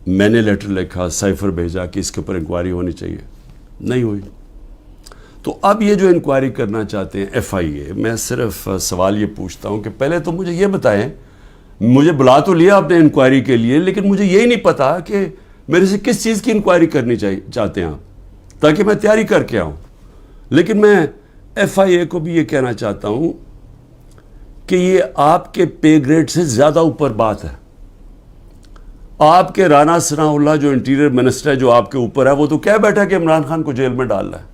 میں نے لیٹر لکھا, سائفر بھیجا کہ اس کے اوپر انکوائری ہونی چاہیے, نہیں ہوئی. تو اب یہ جو انکوائری کرنا چاہتے ہیں ایف آئی اے, میں صرف سوال یہ پوچھتا ہوں کہ پہلے تو مجھے یہ بتائیں, مجھے بلا تو لیا آپ نے انکوائری کے لیے, لیکن مجھے یہی نہیں پتا کہ میرے سے کس چیز کی انکوائری کرنی چاہتے ہیں آپ, تاکہ میں تیاری کر کے آؤں. لیکن میں ایف آئی اے کو بھی یہ کہنا چاہتا ہوں کہ یہ آپ کے پے گریڈ سے زیادہ اوپر بات ہے. آپ کے رانا ثناء اللہ جو انٹیریئر منسٹر ہے, جو آپ کے اوپر ہے, وہ تو کہہ بیٹھا کہ عمران خان کو جیل میں ڈالنا ہے.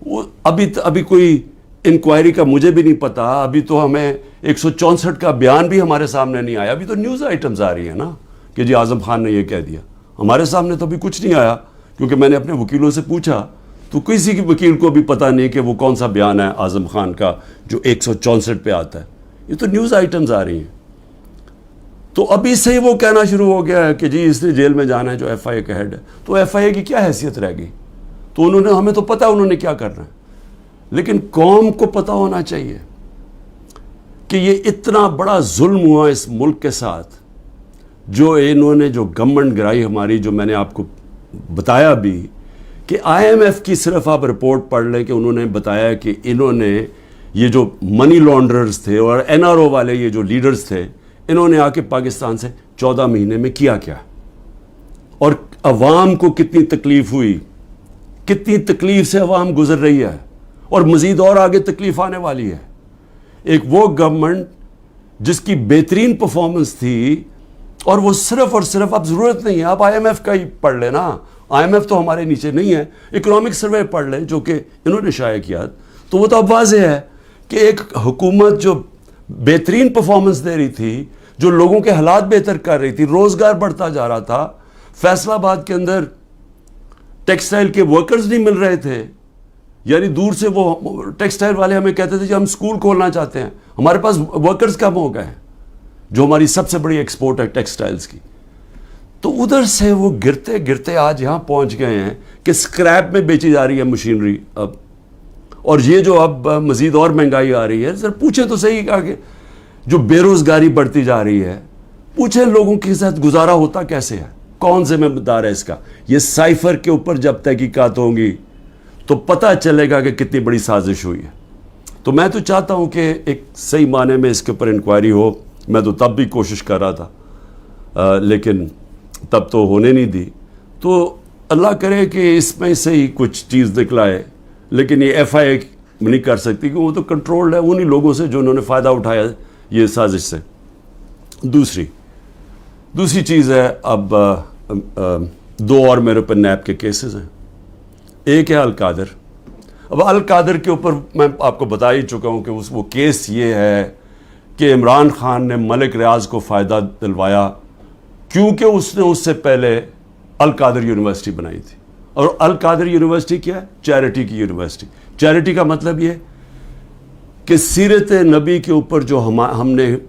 وہ ابھی کوئی انکوائری کا مجھے بھی نہیں پتا. ابھی تو ہمیں 164 کا بیان بھی ہمارے سامنے نہیں آیا. ابھی تو نیوز آئٹمز آ رہی ہیں نا کہ جی اعظم خان نے یہ کہہ دیا. ہمارے سامنے تو ابھی کچھ نہیں آیا, کیونکہ میں نے اپنے وکیلوں سے پوچھا تو کسی کی وکیل کو بھی پتہ نہیں کہ وہ کون سا بیان ہے اعظم خان کا جو 164 پہ آتا ہے. یہ تو نیوز آئٹمز آ رہی ہیں. تو ابھی سے ہی وہ کہنا شروع ہو گیا ہے کہ جی اس نے جیل میں جانا ہے جو ایف آئی اے کا ہیڈ ہے. تو ایف آئی اے کی کیا حیثیت رہ گئی؟ تو ہمیں تو پتہ انہوں نے کیا کرنا ہے, لیکن قوم کو پتہ ہونا چاہیے کہ یہ اتنا بڑا ظلم ہوا اس ملک کے ساتھ, جو انہوں نے جو گورنمنٹ گرائی ہماری, جو میں نے آپ کو بتایا بھی کہ آئی ایم ایف کی صرف آپ رپورٹ پڑھ لیں کہ انہوں نے بتایا کہ انہوں نے یہ جو منی لانڈررز تھے اور این آر او والے یہ جو لیڈرز تھے, انہوں نے آ کے پاکستان سے 14 مہینے میں کیا اور عوام کو کتنی تکلیف ہوئی, کتنی تکلیف سے عوام گزر رہی ہے, اور مزید اور آگے تکلیف آنے والی ہے. ایک وہ گورنمنٹ جس کی بہترین پرفارمنس تھی, اور وہ صرف اور صرف, اب ضرورت نہیں ہے آپ آئی ایم ایف کا ہی پڑھ لیں نا, آئی ایم ایف تو ہمارے نیچے نہیں ہے, اکنامک سروے پڑھ لیں جو کہ انہوں نے شائع کیا, تو وہ تو اب واضح ہے کہ ایک حکومت جو بہترین پرفارمنس دے رہی تھی, جو لوگوں کے حالات بہتر کر رہی تھی, روزگار بڑھتا جا رہا تھا. فیصل آباد کے اندر ٹیکسٹائل کے ورکرز نہیں مل رہے تھے, یعنی دور سے وہ ٹیکسٹائل والے ہمیں کہتے تھے کہ ہم سکول کھولنا چاہتے ہیں, ہمارے پاس ورکرز کم ہو گئے ہیں, جو ہماری سب سے بڑی ایکسپورٹ ہے ٹیکسٹائلز کی. تو ادھر سے وہ گرتے گرتے آج یہاں پہنچ گئے ہیں کہ سکریپ میں بیچی جا رہی ہے مشینری اب, اور یہ جو اب مزید اور مہنگائی آ رہی ہے. سر پوچھیں تو صحیح کہ جو بے روزگاری بڑھتی جا رہی ہے, پوچھیں لوگوں کے ساتھ گزارا ہوتا کیسے ہے, کون ذمہ دار ہے اس کا. یہ سائفر کے اوپر جب تحقیقات ہوں گی تو پتہ چلے گا کہ کتنی بڑی سازش ہوئی ہے. تو میں تو چاہتا ہوں کہ ایک صحیح معنی میں اس کے اوپر انکوائری ہو. میں تو تب بھی کوشش کر رہا تھا, لیکن تب تو ہونے نہیں دی. تو اللہ کرے کہ اس میں سے ہی کچھ چیز نکلائے, لیکن یہ ایف آئی اے نہیں کر سکتی کہ وہ تو کنٹرولڈ ہے انہی لوگوں سے جو انہوں نے فائدہ اٹھایا یہ سازش سے. دوسری چیز ہے, اب 2 اور میرے اوپر نیب کے کیسز ہیں. ایک ہے القادر. اب القادر کے اوپر میں آپ کو بتا ہی چکا ہوں کہ وہ کیس یہ ہے کہ عمران خان نے ملک ریاض کو فائدہ دلوایا کیونکہ اس نے اس سے پہلے القادر یونیورسٹی بنائی تھی. اور القادر یونیورسٹی کیا ہے؟ چیریٹی کی یونیورسٹی. چیریٹی کا مطلب یہ کہ سیرت نبی کے اوپر جو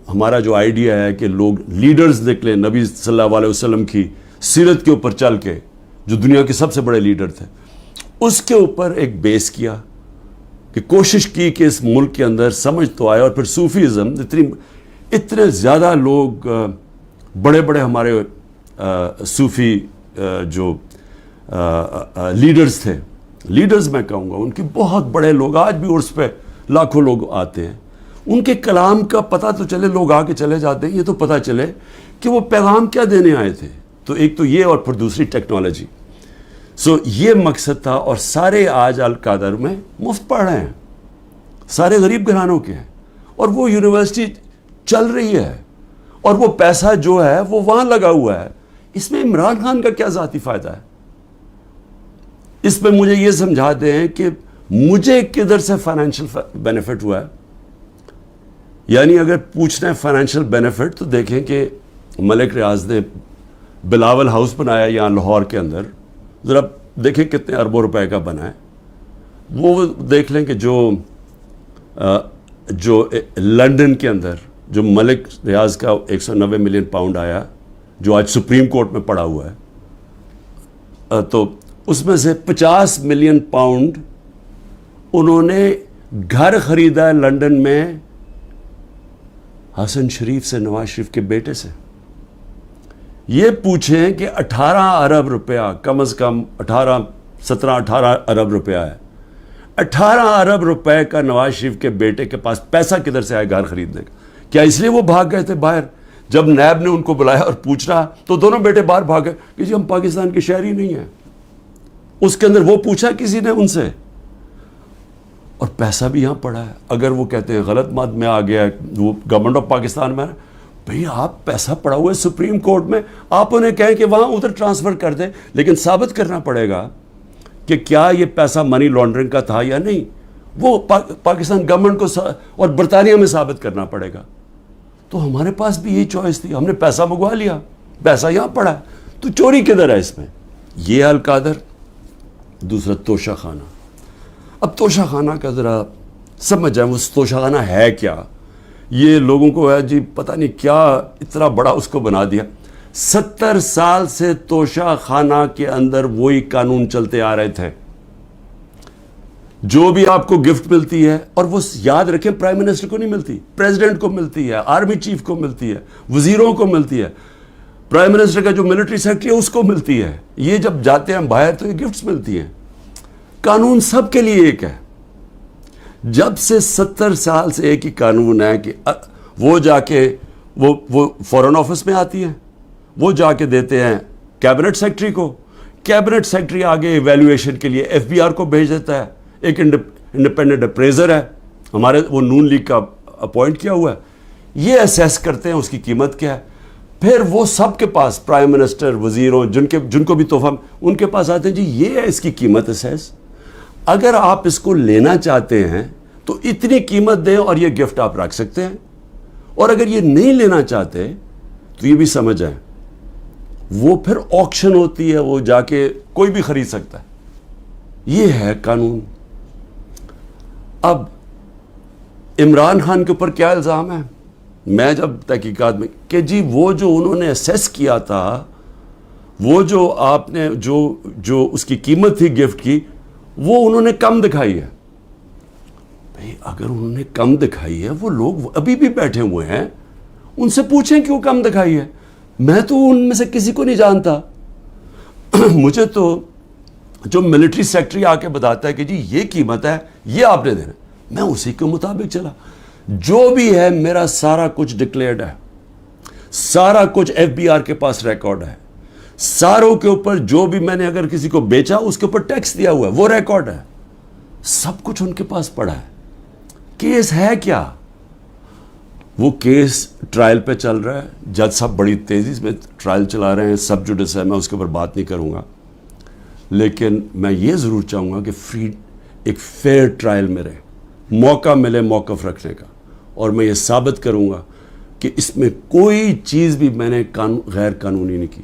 ہمارا جو آئیڈیا ہے کہ لوگ لیڈرز نکلیں نبی صلی اللہ علیہ وسلم کی سیرت کے اوپر چل کے, جو دنیا کے سب سے بڑے لیڈر تھے, اس کے اوپر ایک بیس کیا کہ کوشش کی کہ اس ملک کے اندر سمجھ تو آئے. اور پھر صوفیزم, اتنے زیادہ لوگ بڑے بڑے ہمارے صوفی جو لیڈرز تھے, لیڈرز میں کہوں گا, ان کے بہت بڑے لوگ آج بھی عرس پہ لاکھوں لوگ آتے ہیں. ان کے کلام کا پتہ تو چلے, لوگ آ کے چلے جاتے ہیں, یہ تو پتہ چلے کہ وہ پیغام کیا دینے آئے تھے. تو ایک تو یہ, اور پھر دوسری ٹیکنالوجی. یہ مقصد تھا. اور سارے آج القادر میں مفت پڑھ رہے ہیں, سارے غریب گھرانوں کے ہیں, اور وہ یونیورسٹی چل رہی ہے, اور وہ پیسہ جو ہے وہ وہاں لگا ہوا ہے. اس میں عمران خان کا کیا ذاتی فائدہ ہے؟ اس میں مجھے یہ سمجھا دیں کہ مجھے کدھر سے فائنینشیل بینیفٹ ہوا ہے. یعنی اگر پوچھنا ہے فائنینشیل بینیفٹ, تو دیکھیں کہ ملک ریاض نے بلاول ہاؤس بنایا یہاں لاہور کے اندر, ذرا دیکھیں کتنے اربوں روپے کا بنا ہے. وہ دیکھ لیں کہ جو لنڈن کے اندر جو ملک ریاض کا 190 ملین پاؤنڈ آیا, جو آج سپریم کورٹ میں پڑا ہوا ہے, تو اس میں سے 50 ملین پاؤنڈ انہوں نے گھر خریدا ہے لنڈن میں حسن شریف سے, نواز شریف کے بیٹے سے. یہ پوچھیں کہ 18 ارب روپیہ کم از کم 18 ارب روپیہ ہے. 18 ارب روپے کا نواز شریف کے بیٹے کے پاس پیسہ کدھر سے آئے گھر خریدنے کا؟ کیا اس لیے وہ بھاگ گئے تھے باہر؟ جب نیب نے ان کو بلایا اور پوچھ رہا تو دونوں بیٹے باہر بھاگ گئے کہ جی ہم پاکستان کے شہری نہیں ہیں. اس کے اندر وہ پوچھا کسی نے ان سے؟ اور پیسہ بھی یہاں پڑا ہے. اگر وہ کہتے ہیں غلط مد میں آ گیا وہ گورنمنٹ آف پاکستان میں، بھئی آپ پیسہ پڑا ہوا ہے سپریم کورٹ میں، آپ انہیں کہیں کہ وہاں ادھر ٹرانسفر کر دیں، لیکن ثابت کرنا پڑے گا کہ کیا یہ پیسہ منی لانڈرنگ کا تھا یا نہیں. وہ پاکستان گورنمنٹ کو اور برطانیہ میں ثابت کرنا پڑے گا. تو ہمارے پاس بھی یہی چوائس تھی، ہم نے پیسہ منگوا لیا، پیسہ یہاں پڑا ہے، تو چوری کدھر ہے اس میں؟ یہ القادر. دوسرا توشہ خانہ. اب توشہ خانہ کا ذرا سمجھ جائیں وہ توشہ خانہ ہے کیا. یہ لوگوں کو ہے جی پتہ نہیں کیا اتنا بڑا اس کو بنا دیا. 70 سال سے توشہ خانہ کے اندر وہی قانون چلتے آ رہے تھے. جو بھی آپ کو گفٹ ملتی ہے، اور وہ یاد رکھیں پرائم منسٹر کو نہیں ملتی، پریزیڈنٹ کو ملتی ہے، آرمی چیف کو ملتی ہے، وزیروں کو ملتی ہے، پرائم منسٹر کا جو ملٹری سیکرٹری ہے اس کو ملتی ہے. یہ جب جاتے ہیں باہر تو یہ گفٹس ملتی ہیں. قانون سب کے لیے ایک ہے. جب سے 70 سال سے ایک ہی قانون ہے کہ وہ جا کے وہ فورن آفس میں آتی ہیں، وہ جا کے دیتے ہیں کیبنٹ سیکرٹری کو، کیبنٹ سیکرٹری آگے ایویلویشن کے لیے ایف بی آر کو بھیج دیتا ہے. ایک انڈیپینڈنٹ اپریزر ہے ہمارے، وہ نون لیگ کا اپوائنٹ کیا ہوا ہے، یہ اسیس کرتے ہیں اس کی قیمت کیا ہے. پھر وہ سب کے پاس پرائم منسٹر، وزیروں، جن کو بھی تحفہ ان کے پاس آتے ہیں جی یہ ہے اس کی قیمت اسیس. اگر آپ اس کو لینا چاہتے ہیں تو اتنی قیمت دیں اور یہ گفٹ آپ رکھ سکتے ہیں. اور اگر یہ نہیں لینا چاہتے تو یہ بھی سمجھ جائیں وہ پھر آکشن ہوتی ہے، وہ جا کے کوئی بھی خرید سکتا ہے. یہ ہے قانون. اب عمران خان کے اوپر کیا الزام ہے؟ میں جب تحقیقات میں کہ جی وہ جو انہوں نے اسیس کیا تھا، وہ جو آپ نے جو اس کی قیمت تھی گفٹ کی، وہ انہوں نے کم دکھائی ہے. بھئی اگر انہوں نے کم دکھائی ہے، وہ لوگ ابھی بھی بیٹھے ہوئے ہیں، ان سے پوچھیں کیوں کم دکھائی ہے. میں تو ان میں سے کسی کو نہیں جانتا. مجھے تو جو ملٹری سیکرٹری آ کے بتاتا ہے کہ جی یہ قیمت ہے، یہ آپ نے دینا، میں اسی کے مطابق چلا. جو بھی ہے میرا سارا کچھ ڈکلیئرڈ ہے، سارا کچھ ایف بی آر کے پاس ریکارڈ ہے، ساروں کے اوپر جو بھی میں نے اگر کسی کو بیچا اس کے اوپر ٹیکس دیا ہوا ہے وہ ریکارڈ ہے، سب کچھ ان کے پاس پڑا ہے. کیس ہے کیا؟ وہ کیس ٹرائل پہ چل رہا ہے. جج صاحب بڑی تیزی میں ٹرائل چلا رہے ہیں، سب جوڈس ہے، میں اس کے اوپر بات نہیں کروں گا. لیکن میں یہ ضرور چاہوں گا کہ ایک فیئر ٹرائل میں رہے، موقع ملے موقف رکھنے کا، اور میں یہ ثابت کروں گا کہ اس میں کوئی چیز بھی میں نے غیر قانونی نہیں کی.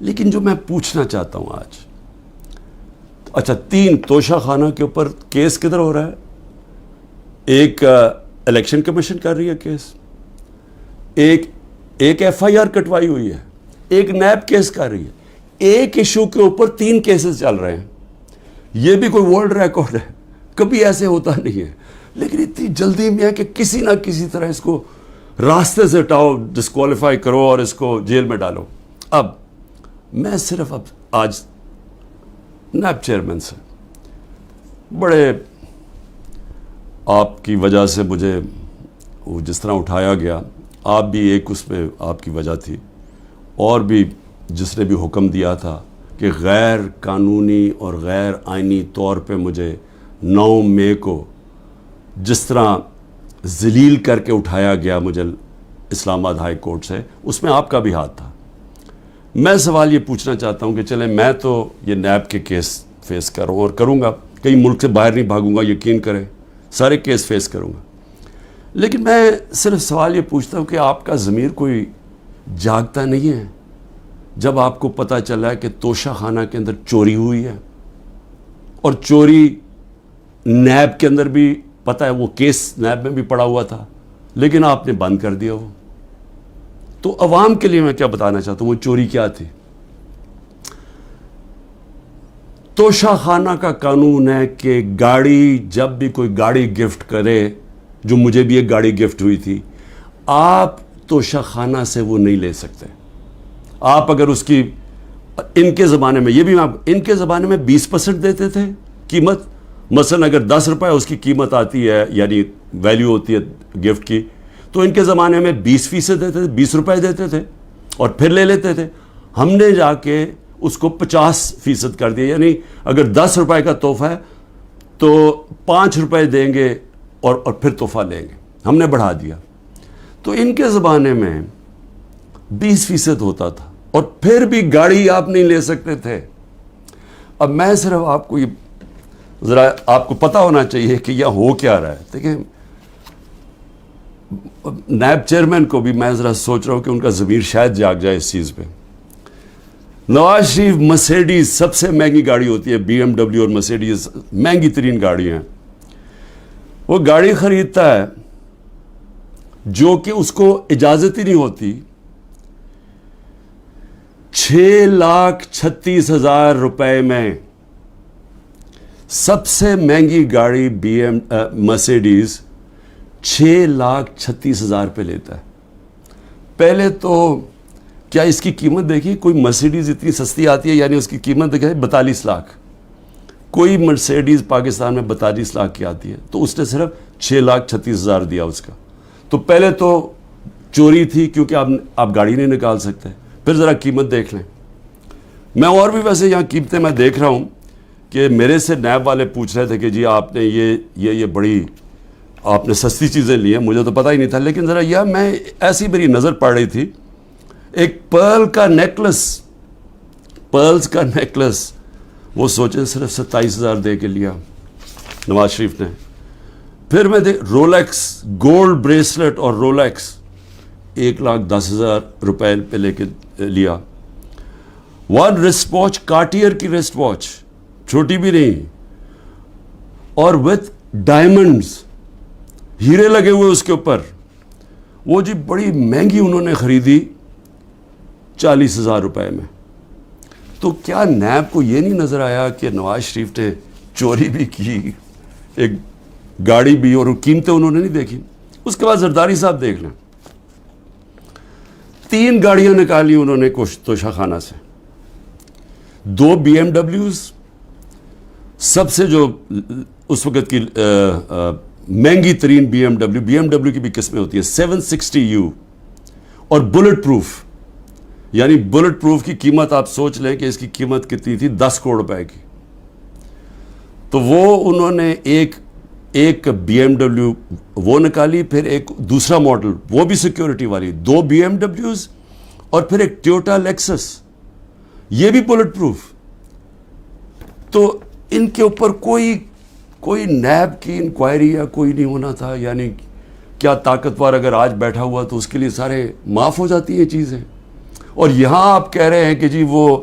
لیکن جو میں پوچھنا چاہتا ہوں آج، اچھا 3 توشہ خانہ کے اوپر کیس کدھر ہو رہا ہے؟ ایک الیکشن کمیشن کر رہی ہے کیس، ایک ایف آئی آر کٹوائی ہوئی ہے، ایک نیب کیس کر رہی ہے. ایک ایشو کے اوپر 3 کیسز چل رہے ہیں. یہ بھی کوئی ورلڈ ریکارڈ ہے، کبھی ایسے ہوتا نہیں ہے. لیکن اتنی جلدی میں ہے کہ کسی نہ کسی طرح اس کو راستے سے ہٹاؤ، ڈسکوالیفائی کرو اور اس کو جیل میں ڈالو. اب میں صرف آج نیب چیئرمین سے بڑے آپ کی وجہ سے مجھے وہ جس طرح اٹھایا گیا، آپ بھی ایک اس میں آپ کی وجہ تھی، اور بھی جس نے بھی حکم دیا تھا کہ غیر قانونی اور غیر آئینی طور پہ مجھے 9 مئی کو جس طرح ذلیل کر کے اٹھایا گیا مجھے اسلام آباد ہائی کورٹ سے، اس میں آپ کا بھی ہاتھ تھا. میں سوال یہ پوچھنا چاہتا ہوں کہ چلیں میں تو یہ نیب کے کیس فیس کروں اور کروں گا، کئی ملک سے باہر نہیں بھاگوں گا، یقین کریں سارے کیس فیس کروں گا. لیکن میں صرف سوال یہ پوچھتا ہوں کہ آپ کا ضمیر کوئی جاگتا نہیں ہے جب آپ کو پتہ چلا ہے کہ توشہ خانہ کے اندر چوری ہوئی ہے، اور چوری نیب کے اندر بھی پتہ ہے، وہ کیس نیب میں بھی پڑا ہوا تھا، لیکن آپ نے بند کر دیا وہ. تو عوام کے لیے میں کیا بتانا چاہتا ہوں، وہ چوری کیا تھی؟ توشہ خانہ کا قانون ہے کہ گاڑی، جب بھی کوئی گاڑی گفٹ کرے، جو مجھے بھی ایک گاڑی گفٹ ہوئی تھی، آپ توشہ خانہ سے وہ نہیں لے سکتے. آپ اگر اس کی ان کے زمانے میں یہ بھی ان کے زمانے میں 20% دیتے تھے قیمت. مثلا اگر 10 روپے اس کی قیمت آتی ہے یعنی ویلیو ہوتی ہے گفٹ کی, تو ان کے زمانے میں 20% دیتے تھے, 20 روپے دیتے تھے اور پھر لے لیتے تھے. ہم نے جا کے اس کو 50% کر دیا, یعنی اگر 10 روپے کا تحفہ ہے تو 5 روپے دیں گے اور پھر تحفہ لیں گے. ہم نے بڑھا دیا. تو ان کے زمانے میں 20% ہوتا تھا اور پھر بھی گاڑی آپ نہیں لے سکتے تھے. اب میں صرف آپ کو یہ ذرا آپ کو پتہ ہونا چاہیے کہ یہ ہو کیا رہا ہے. دیکھیں نیب چیئرمین کو بھی میں ذرا سوچ رہا ہوں کہ ان کا ضمیر شاید جاگ جائے اس چیز پہ. نواز شریف مرسیڈیز سب سے مہنگی گاڑی ہوتی ہے, بی ایم ڈبلیو اور مرسیڈیز مہنگی ترین گاڑیاں ہیں. وہ گاڑی خریدتا ہے جو کہ اس کو اجازت ہی نہیں ہوتی. 6,36,000 روپے میں سب سے مہنگی گاڑی مرسیڈیز 6,36,000 پہ لیتا ہے. پہلے تو کیا اس کی قیمت دیکھی, کوئی مرسیڈیز اتنی سستی آتی ہے, یعنی اس کی قیمت دیکھیں 42 لاکھ. کوئی مرسیڈیز پاکستان میں 42 لاکھ کی آتی ہے, تو اس نے صرف 6,36,000 دیا اس کا. تو پہلے تو چوری تھی کیونکہ آپ گاڑی نہیں نکال سکتے. پھر ذرا قیمت دیکھ لیں. میں اور بھی ویسے یہاں قیمتیں میں دیکھ رہا ہوں کہ میرے سے نیب والے پوچھ رہے تھے کہ جی آپ نے یہ بڑی آپ نے سستی چیزیں لی ہیں, مجھے تو پتہ ہی نہیں تھا. لیکن ذرا یہ میں ایسی میری نظر پڑ رہی تھی, ایک پرل کا نیکلس وہ سوچیں صرف 27,000 دے کے لیا نواز شریف نے. پھر میں رولیکس گولڈ بریسلٹ اور رولیکس 1,10,000 روپے پہ لے کے لیا. ون ریسٹ واچ, کارٹیئر کی ریسٹ واچ, چھوٹی بھی نہیں, اور وتھ ڈائمنڈز, ہیرے لگے ہوئے اس کے اوپر. وہ جی بڑی مہنگی انہوں نے خریدی 40,000 روپے میں. تو کیا نیب کو یہ نہیں نظر آیا کہ نواز شریف نے چوری بھی کی, ایک گاڑی بھی, اور قیمتیں انہوں نے نہیں دیکھی. اس کے بعد زرداری صاحب دیکھ لیں, 3 گاڑیاں نکالی انہوں نے توشہ خانہ سے. 2 بی ایم ڈبلیوز, سب سے جو اس وقت کی مہنگی ترین بی ایم ڈبلیو کی بھی قسمیں ہوتی ہیں 760U, اور بلٹ پروف, یعنی بلٹ پروف کی قیمت آپ سوچ لیں کہ اس کی قیمت کتنی تھی, 10 کروڑ روپے کی. تو وہ انہوں نے ایک بی ایم ڈبلیو وہ نکالی, پھر ایک دوسرا ماڈل وہ بھی سیکیورٹی والی, 2 بی ایم ڈبلیوز, اور پھر ایک ٹویوٹا لیکسس, یہ بھی بلٹ پروف. تو ان کے اوپر کوئی نیب کی انکوائری یا کوئی نہیں ہونا تھا. یعنی کیا طاقتور اگر آج بیٹھا ہوا تو اس کے لیے سارے معاف ہو جاتی ہیں چیزیں. اور یہاں آپ کہہ رہے ہیں کہ جی وہ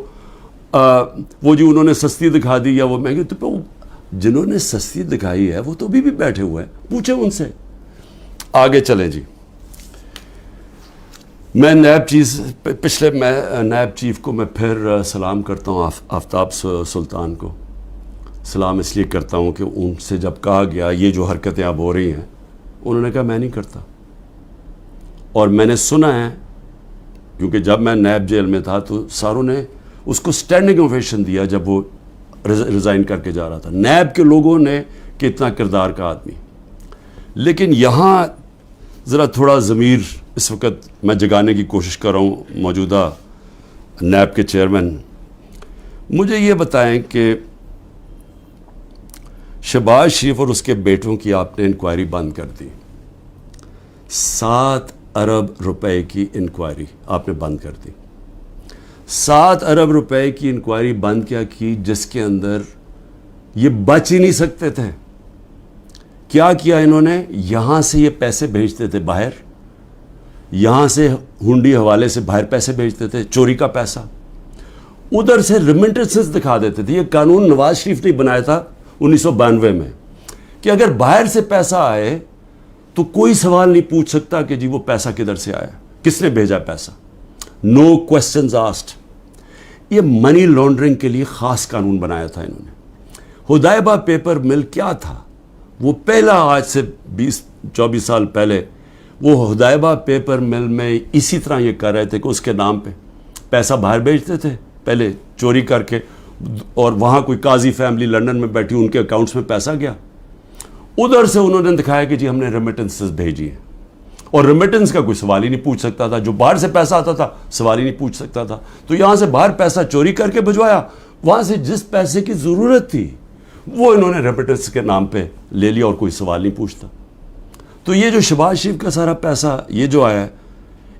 جو انہوں نے سستی دکھا دی یا وہ مہنگی, تو جنہوں نے سستی دکھائی ہے وہ تو ابھی بھی بیٹھے ہوئے ہیں, پوچھیں ان سے. آگے چلیں جی. میں نیب چیف کو میں پھر سلام کرتا ہوں, آفتاب سلطان کو سلام اس لیے کرتا ہوں کہ ان سے جب کہا گیا یہ جو حرکتیں اب ہو رہی ہیں, انہوں نے کہا میں نہیں کرتا. اور میں نے سنا ہے, کیونکہ جب میں نیب جیل میں تھا تو ساروں نے اس کو اسٹینڈنگ اوویشن دیا جب وہ ریزائن کر کے جا رہا تھا. نیب کے لوگوں نے کہ اتنا کردار کا آدمی. لیکن یہاں ذرا تھوڑا ضمیر اس وقت میں جگانے کی کوشش کر رہا ہوں. موجودہ نیب کے چیئرمین, مجھے یہ بتائیں کہ شہباز شریف اور اس کے بیٹوں کی آپ نے انکوائری بند کر دی. 7 ارب روپے کی انکوائری آپ نے بند کر دی. 7 ارب روپے کی انکوائری بند کیا کی, جس کے اندر یہ بچ ہی نہیں سکتے تھے. کیا کیا انہوں نے, یہاں سے یہ پیسے بھیجتے تھے باہر, یہاں سے ہنڈی حوالے سے باہر پیسے بھیجتے تھے, چوری کا پیسہ. ادھر سے ریمنٹنسز دکھا دیتے تھے. یہ قانون نواز شریف نے بنایا تھا 1992 میں کہ اگر باہر سے پیسہ آئے تو کوئی سوال نہیں پوچھ سکتا کہ جی وہ پیسہ کدھر سے آیا, کس نے بھیجا پیسہ. نو کوسچنز آسکڈ. یہ منی لانڈرنگ کے لیے خاص قانون بنایا تھا انہوں نے. ہدایبہ پیپر مل کیا تھا, وہ پہلا, آج سے 20-24 سال پہلے وہ ہدایبہ پیپر مل میں اسی طرح یہ کر رہے تھے کہ اس کے نام پہ پیسہ باہر بھیجتے تھے پہلے چوری کر کے, اور وہاں کوئی قاضی فیملی لنڈن میں بیٹھی, ان کے اکاؤنٹس میں پیسہ گیا. ادھر سے انہوں نے دکھایا کہ جی ہم نے ریمیٹنسز بھیجی ہیں, اور ریمیٹنس کا کوئی سوال ہی نہیں پوچھ سکتا تھا. جو باہر سے پیسہ آتا تھا سوال ہی نہیں پوچھ سکتا تھا. تو یہاں سے باہر پیسہ چوری کر کے بھجوایا, وہاں سے جس پیسے کی ضرورت تھی وہ انہوں نے ریمیٹنس کے نام پہ لے لیا, اور کوئی سوال نہیں پوچھتا. تو یہ جو شہباز شریف کا سارا پیسہ یہ جو آیا ہے,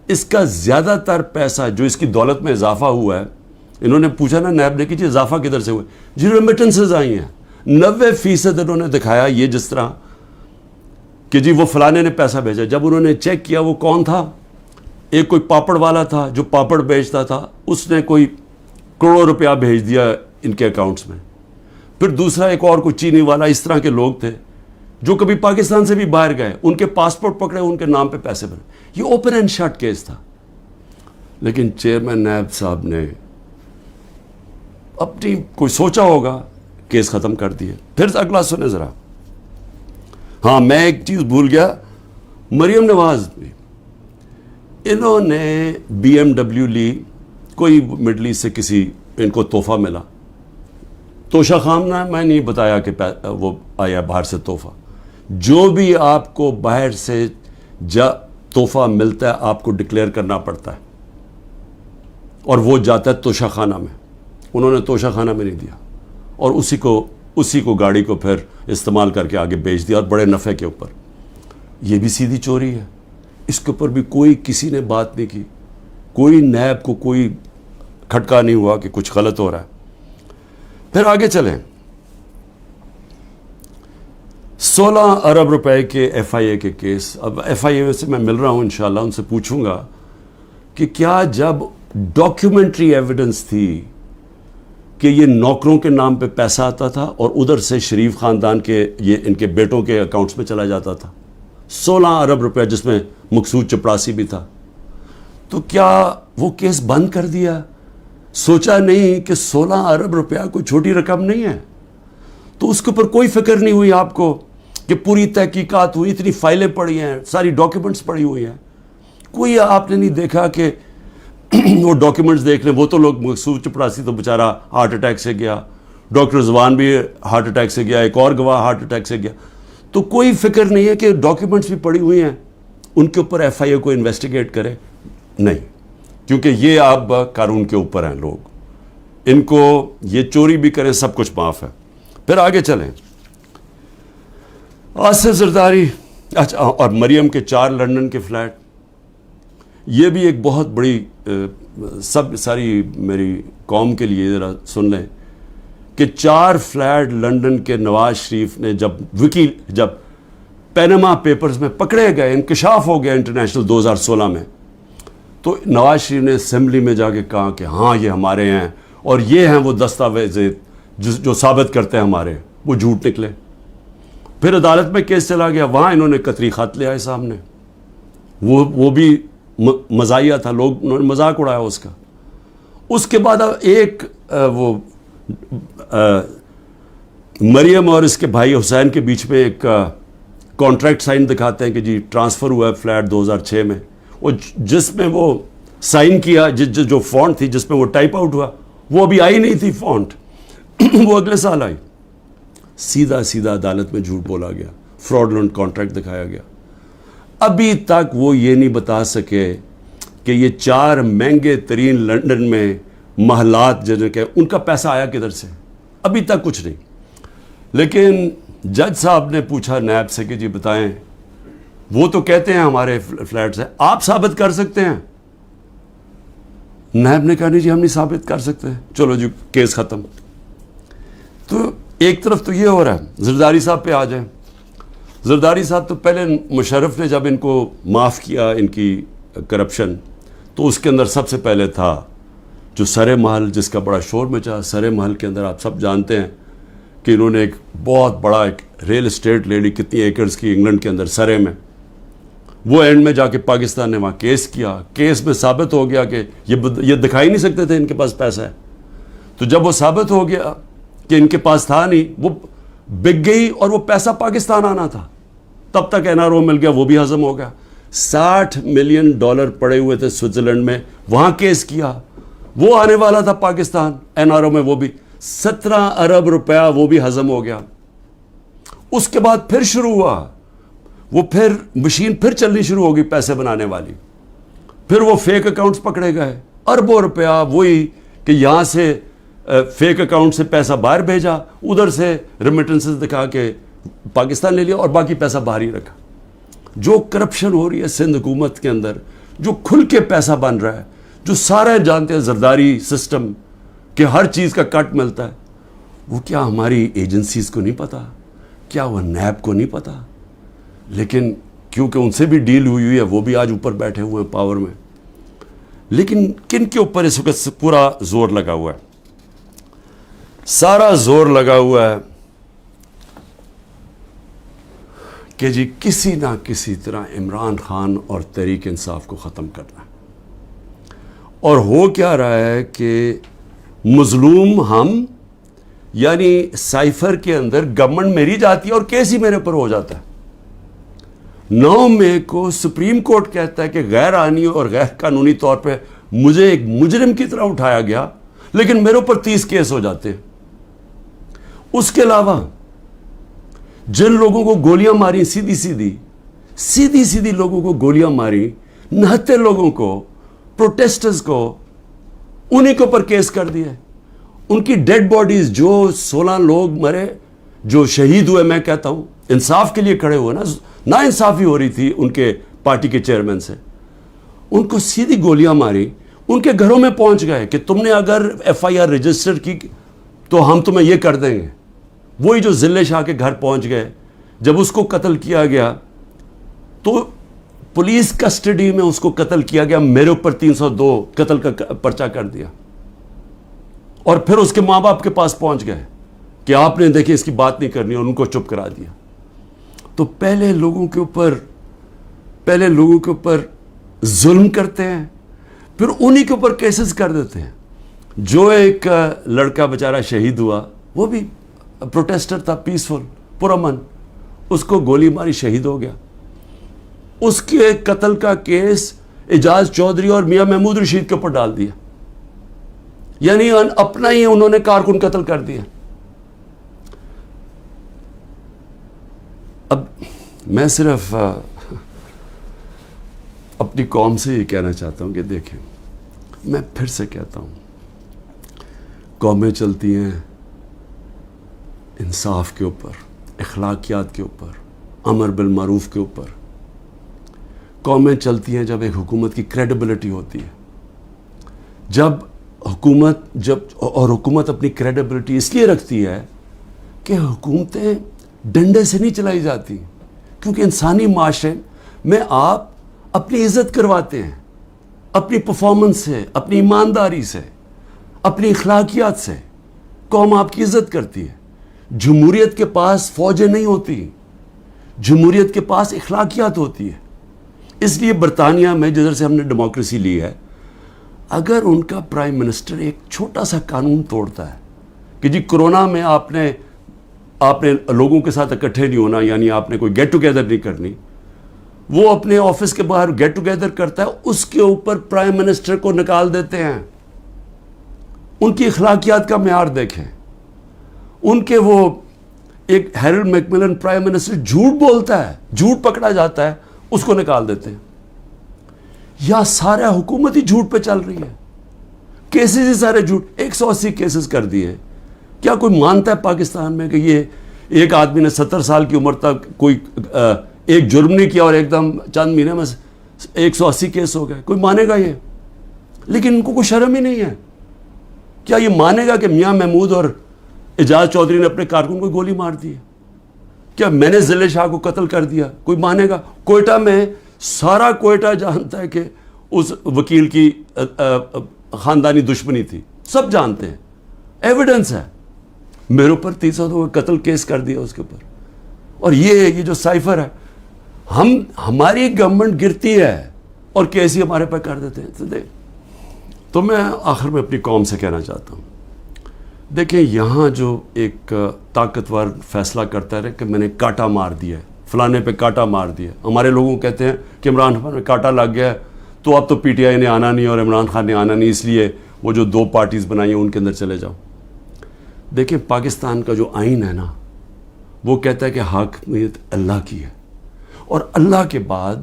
اس کا زیادہ تر پیسہ جو اس کی دولت میں اضافہ ہوا ہے, انہوں نے پوچھا نا نیب نے کہ جی اضافہ کدھر سے ہوا ہے, جی ریمیٹنسز آئی ہیں. 90% انہوں نے دکھایا یہ جس طرح کہ جی وہ فلانے نے پیسہ بھیجا. جب انہوں نے چیک کیا وہ کون تھا, ایک کوئی پاپڑ والا تھا جو پاپڑ بیچتا تھا, اس نے کوئی کروڑوں روپیہ بھیج دیا ان کے اکاؤنٹس میں. پھر دوسرا ایک اور کوئی چینی والا, اس طرح کے لوگ تھے جو کبھی پاکستان سے بھی باہر گئے, ان کے پاسپورٹ پکڑے, ان کے نام پہ پیسے بنے. یہ اوپن اینڈ شٹ کیس تھا. لیکن چیئرمین نیب صاحب نے اپنی کوئی سوچا ہوگا, کیس ختم کر دیے. پھر اگلا سنیں ذرا. ہاں میں ایک چیز بھول گیا, مریم نواز بھی, انہوں نے BMW لی, کوئی مڈل ایسٹ سے کسی ان کو تحفہ ملا. توشہ خانہ میں نہیں بتایا کہ وہ آیا باہر سے تحفہ. جو بھی آپ کو باہر سے تحفہ ملتا ہے آپ کو ڈکلیئر کرنا پڑتا ہے, اور وہ جاتا ہے توشہ خانہ میں. انہوں نے توشہ خانہ میں نہیں دیا, اور اسی کو گاڑی کو پھر استعمال کر کے آگے بیچ دیا, اور بڑے نفع کے اوپر. یہ بھی سیدھی چوری ہے. اس کے اوپر بھی کوئی کسی نے بات نہیں کی, کوئی نیب کو کوئی کھٹکا نہیں ہوا کہ کچھ غلط ہو رہا ہے. پھر آگے چلیں. 16 ارب روپے کے FIA کے کیس. اب FIA سے میں مل رہا ہوں, انشاءاللہ ان سے پوچھوں گا کہ کیا جب ڈاکیومنٹری ایویڈنس تھی کہ یہ نوکروں کے نام پہ پیسہ آتا تھا اور ادھر سے شریف خاندان کے یہ ان کے بیٹوں کے اکاؤنٹس میں چلا جاتا تھا 16 ارب روپے, جس میں مقصود چپڑاسی بھی تھا, تو کیا وہ کیس بند کر دیا؟ سوچا نہیں کہ 16 ارب روپیہ کوئی چھوٹی رقم نہیں ہے. تو اس کے اوپر کوئی فکر نہیں ہوئی آپ کو کہ پوری تحقیقات ہوئی, اتنی فائلیں پڑی ہیں, ساری ڈاکیومنٹس پڑی ہوئی ہیں, کوئی آپ نے نہیں دیکھا کہ وہ ڈاکیومنٹس دیکھ لیں. وہ تو لوگ, مقصود چپڑاسی تو بیچارہ ہارٹ اٹیک سے گیا, ڈاکٹر زبان بھی ہارٹ اٹیک سے گیا, ایک اور گواہ ہارٹ اٹیک سے گیا. تو کوئی فکر نہیں ہے کہ ڈاکیومنٹس بھی پڑی ہوئی ہیں, ان کے اوپر FIA کو انویسٹیگیٹ کرے. نہیں, کیونکہ یہ آپ قانون کے اوپر ہیں لوگ, ان کو یہ چوری بھی کریں سب کچھ معاف ہے. پھر آگے چلیں. آصف زرداری, اچھا, اور مریم کے 4 لنڈن کے فلیٹ. یہ بھی ایک بہت بڑی ساری میری قوم کے لیے ذرا سن لیں کہ 4 فلیٹ لنڈن کے نواز شریف نے جب پینما پیپرز میں پکڑے گئے, انکشاف ہو گیا انٹرنیشنل 2016 میں, تو نواز شریف نے اسمبلی میں جا کے کہا کہ ہاں یہ ہمارے ہیں, اور یہ ہیں وہ دستاویز جو ثابت کرتے ہیں ہمارے, وہ جھوٹ نکلے. پھر عدالت میں کیس چلا گیا, وہاں انہوں نے قطری خط لے آئے سامنے, وہ بھی مزاحیہ تھا, انہوں نے مذاق اڑایا اس کا. اس کے بعد اب ایک وہ مریم اور اس کے بھائی حسین کے بیچ میں ایک کانٹریکٹ سائن دکھاتے ہیں کہ جی ٹرانسفر ہوا ہے فلیٹ 2006 میں, اور جس میں وہ سائن کیا, جو فونٹ تھی جس میں وہ ٹائپ آؤٹ ہوا, وہ ابھی آئی نہیں تھی فونٹ, وہ اگلے سال آئی. سیدھا عدالت میں جھوٹ بولا گیا, فراڈلنٹ کانٹریکٹ دکھایا گیا. ابھی تک وہ یہ نہیں بتا سکے کہ یہ 4 مہنگے ترین لنڈن میں محلات جنہیں کہ ان کا پیسہ آیا کدھر سے, ابھی تک کچھ نہیں. لیکن جج صاحب نے پوچھا نیب سے کہ جی بتائیں, وہ تو کہتے ہیں ہمارے فلیٹس ہیں, آپ ثابت کر سکتے ہیں؟ نیب نے کہا نہیں جی ہم نہیں ثابت کر سکتے. چلو جی کیس ختم. تو ایک طرف تو یہ ہو رہا ہے. زرداری صاحب پہ آ جائیں. زرداری صاحب تو پہلے مشرف نے جب ان کو معاف کیا ان کی کرپشن, تو اس کے اندر سب سے پہلے تھا جو سرے محل, جس کا بڑا شور مچا. سرے محل کے اندر آپ سب جانتے ہیں کہ انہوں نے ایک بہت بڑا ایک ریل اسٹیٹ لے لی, کتنی ایکڑز کی, انگلینڈ کے اندر سرے میں. وہ اینڈ میں جا کے پاکستان نے وہاں کیس کیا. کیس میں ثابت ہو گیا کہ یہ دکھا ہی نہیں سکتے تھے ان کے پاس پیسہ ہے. تو جب وہ ثابت ہو گیا کہ ان کے پاس تھا نہیں, وہ بک گئی, اور وہ پیسہ پاکستان آنا تھا. تب تک NRO مل گیا, وہ بھی ہضم ہو گیا. $60 ملین پڑے ہوئے تھے سوئٹزرلینڈ میں, وہاں کیس کیا. وہ آنے والا تھا پاکستان NRO میں، وہ بھی 17 ارب روپیہ وہ بھی ہضم ہو گیا. اس کے بعد پھر شروع ہوا، وہ پھر مشین پھر چلنی شروع ہوگی پیسے بنانے والی. پھر وہ فیک اکاؤنٹس پکڑے گئے، اربوں روپیہ وہی کہ یہاں سے فیک اکاؤنٹ سے پیسہ باہر بھیجا، ادھر سے ریمیٹنسز دکھا کے پاکستان لے لیا اور باقی پیسہ باہر ہی رکھا. جو کرپشن ہو رہی ہے سندھ حکومت کے اندر، جو کھل کے پیسہ بن رہا ہے، جو سارے جانتے ہیں زرداری سسٹم کہ ہر چیز کا کٹ ملتا ہے، وہ کیا ہماری ایجنسیز کو نہیں پتا؟ کیا وہ نیب کو نہیں پتا؟ لیکن کیونکہ ان سے بھی ڈیل ہوئی ہے، وہ بھی آج اوپر بیٹھے ہوئے ہیں پاور میں. لیکن کن کے اوپر اس وقت پورا زور لگا ہوا ہے؟ سارا زور لگا ہوا ہے کہ جی کسی نہ کسی طرح عمران خان اور تحریک انصاف کو ختم کرنا ہے. اور ہو کیا رہا ہے کہ مظلوم ہم، یعنی سائفر کے اندر گورنمنٹ میری جاتی ہے اور کیس ہی میرے اوپر ہو جاتا ہے. 9 مئی کو سپریم کورٹ کہتا ہے کہ غیر آئینی اور غیر قانونی طور پہ مجھے ایک مجرم کی طرح اٹھایا گیا، لیکن میرے اوپر 30 کیس ہو جاتے ہیں. اس کے علاوہ جن لوگوں کو گولیاں ماری سیدھی سیدھی لوگوں کو گولیاں ماری، نہتے لوگوں کو، پروٹیسٹرز کو، انہی کے اوپر کیس کر دیا. ان کی ڈیڈ باڈیز، جو 16 لوگ مرے، جو شہید ہوئے، میں کہتا ہوں انصاف کے لیے کھڑے ہوئے نا انصافی ہو رہی تھی ان کے پارٹی کے چیئرمین سے، ان کو سیدھی گولیاں ماری، ان کے گھروں میں پہنچ گئے کہ تم نے اگر FIR رجسٹر کی تو ہم تمہیں یہ کر دیں گے. وہی جو ضلع شاہ کے گھر پہنچ گئے، جب اس کو قتل کیا گیا تو پولیس کسٹڈی میں اس کو قتل کیا گیا، میرے اوپر 302 قتل کا پرچہ کر دیا. اور پھر اس کے ماں باپ کے پاس پہنچ گئے کہ آپ نے دیکھیں اس کی بات نہیں کرنی، اور ان کو چپ کرا دیا. تو پہلے لوگوں کے اوپر ظلم کرتے ہیں، پھر انہی کے اوپر کیسز کر دیتے ہیں. جو ایک لڑکا بیچارہ شہید ہوا، وہ بھی پروٹیسٹر تھا، پیسفل، پرامن، اس کو گولی ماری، شہید ہو گیا. اس کے قتل کا کیس اعجاز چودھری اور میاں محمود رشید کے اوپر ڈال دیا، یعنی اپنا ہی انہوں نے کارکن قتل کر دیا. اب میں صرف اپنی قوم سے یہ کہنا چاہتا ہوں کہ دیکھیں، میں پھر سے کہتا ہوں، قومیں چلتی ہیں انصاف کے اوپر، اخلاقیات کے اوپر، امر بالمعروف کے اوپر. قومیں چلتی ہیں جب ایک حکومت کی کریڈیبلٹی ہوتی ہے. جب حکومت اپنی کریڈیبلٹی اس لیے رکھتی ہے کہ حکومتیں ڈنڈے سے نہیں چلائی جاتی، کیونکہ انسانی معاشرے میں آپ اپنی عزت کرواتے ہیں اپنی پرفارمنس سے، اپنی ایمانداری سے، اپنی اخلاقیات سے. قوم آپ کی عزت کرتی ہے. جمہوریت کے پاس فوجیں نہیں ہوتی، جمہوریت کے پاس اخلاقیات ہوتی ہے. اس لیے برطانیہ میں جدھر سے ہم نے ڈیموکریسی لی ہے، اگر ان کا پرائم منسٹر ایک چھوٹا سا قانون توڑتا ہے کہ جی کرونا میں آپ نے لوگوں کے ساتھ اکٹھے نہیں ہونا، یعنی آپ نے کوئی گیٹ ٹوگیدر نہیں کرنی، وہ اپنے آفس کے باہر گیٹ ٹوگیدر کرتا ہے، اس کے اوپر پرائم منسٹر کو نکال دیتے ہیں. ان کی اخلاقیات کا معیار دیکھیں. ان کے وہ ایک ہیرلڈ میکملن پرائم منسٹر جھوٹ بولتا ہے، جھوٹ پکڑا جاتا ہے، اس کو نکال دیتے ہیں. یا سارا حکومت ہی جھوٹ پہ چل رہی ہے، کیسز ہی سارے جھوٹ. 180 کیسز کر دیے. کیا کوئی مانتا ہے پاکستان میں کہ یہ ایک آدمی نے 70 سال کی عمر تک کوئی ایک جرم نہیں کیا اور ایک دم چند مہینے میں 180 کیس ہو گئے؟ کوئی مانے گا یہ؟ لیکن ان کو کوئی شرم ہی نہیں ہے. کیا یہ مانے گا کہ میاں محمود اور اعجاز چودھری نے اپنے کارکن کو گولی مار دی ہے؟ کیا میں نے ضلع شاہ کو قتل کر دیا؟ کوئی مانے گا؟ کوئٹہ میں سارا کوئٹہ جانتا ہے کہ اس وکیل کی خاندانی دشمنی تھی، سب جانتے ہیں، ایویڈنس ہے. میرے اوپر 302 قتل کیس کر دیا اس کے اوپر. اور یہ جو سائفر ہے، ہماری گورنمنٹ گرتی ہے اور کیس ہی ہمارے پہ کر دیتے ہیں. تو میں آخر میں اپنی قوم سے کہنا چاہتا ہوں، دیکھیں یہاں جو ایک طاقتور فیصلہ کرتا ہے کہ میں نے کاٹا مار دیا ہے، فلانے پہ کاٹا مار دیا. ہمارے لوگوں کو کہتے ہیں کہ عمران خان میں کاٹا لگ گیا ہے تو اب تو PTI نے آنا نہیں اور عمران خان نے آنا نہیں، اس لیے وہ جو 2 پارٹیز بنائی ہیں ان کے اندر چلے جاؤ. دیکھیں پاکستان کا جو آئین ہے نا وہ کہتا ہے کہ حاکمیت اللہ کی ہے, اور اللہ کے بعد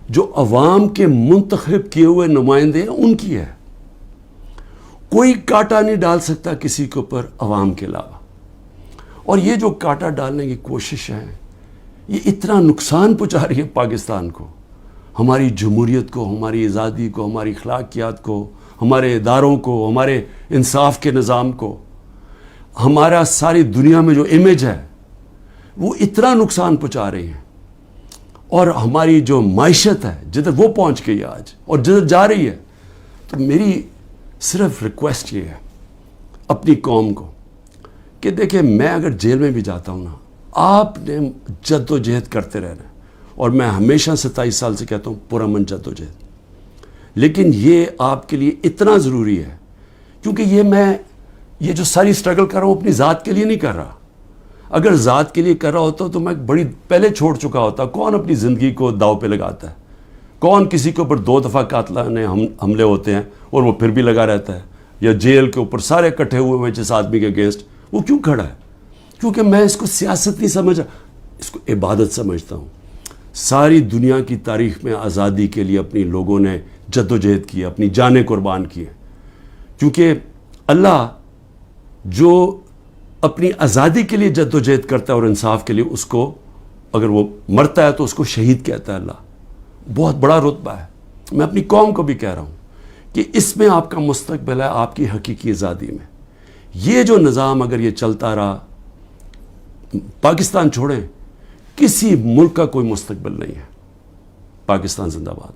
جو عوام کے منتخب کیے ہوئے نمائندے ہیں ان کی ہے. کوئی کانٹا نہیں ڈال سکتا کسی کے اوپر عوام کے علاوہ. اور یہ جو کانٹا ڈالنے کی کوشش ہے یہ اتنا نقصان پہنچا رہی ہے پاکستان کو, ہماری جمہوریت کو, ہماری آزادی کو, ہماری اخلاقیات کو, ہمارے اداروں کو, ہمارے انصاف کے نظام کو, ہمارا ساری دنیا میں جو امیج ہے وہ اتنا نقصان پہنچا رہی ہیں. اور ہماری جو معیشت ہے جدھر وہ پہنچ گئی ہے آج اور جدھر جا رہی ہے. تو میری صرف ریکویسٹ یہ ہے اپنی قوم کو کہ دیکھیں میں اگر جیل میں بھی جاتا ہوں نا, آپ نے جد و جہد کرتے رہنا ہے, اور میں ہمیشہ 27 سال سے کہتا ہوں پرامن جد و جہد. لیکن یہ آپ کے لیے اتنا ضروری ہے کیونکہ یہ جو ساری سٹرگل کر رہا ہوں اپنی ذات کے لیے نہیں کر رہا. اگر ذات کے لیے کر رہا ہوتا تو میں بڑی پہلے چھوڑ چکا ہوتا. کون اپنی زندگی کو داؤ پہ لگاتا ہے؟ کون کسی کے اوپر 2 دفعہ قاتلانہ حملے ہوتے ہیں اور وہ پھر بھی لگا رہتا ہے؟ یا جیل کے اوپر سارے اکٹھے ہوئے ہیں جس آدمی کے اگینسٹ, وہ کیوں کھڑا ہے؟ کیونکہ میں اس کو سیاست نہیں سمجھا, اس کو عبادت سمجھتا ہوں. ساری دنیا کی تاریخ میں آزادی کے لیے اپنی لوگوں نے جد و جہد کی, اپنی جانیں قربان کی ہیں. کیونکہ اللہ جو اپنی آزادی کے لیے جد و جہد کرتا ہے اور انصاف کے لیے, اس کو اگر وہ مرتا ہے تو اس کو شہید کہتا ہے. اللہ بہت بڑا رتبہ ہے. میں اپنی قوم کو بھی کہہ رہا ہوں کہ اس میں آپ کا مستقبل ہے, آپ کی حقیقی آزادی میں. یہ جو نظام اگر یہ چلتا رہا, پاکستان چھوڑیں, کسی ملک کا کوئی مستقبل نہیں ہے. پاکستان زندہ باد.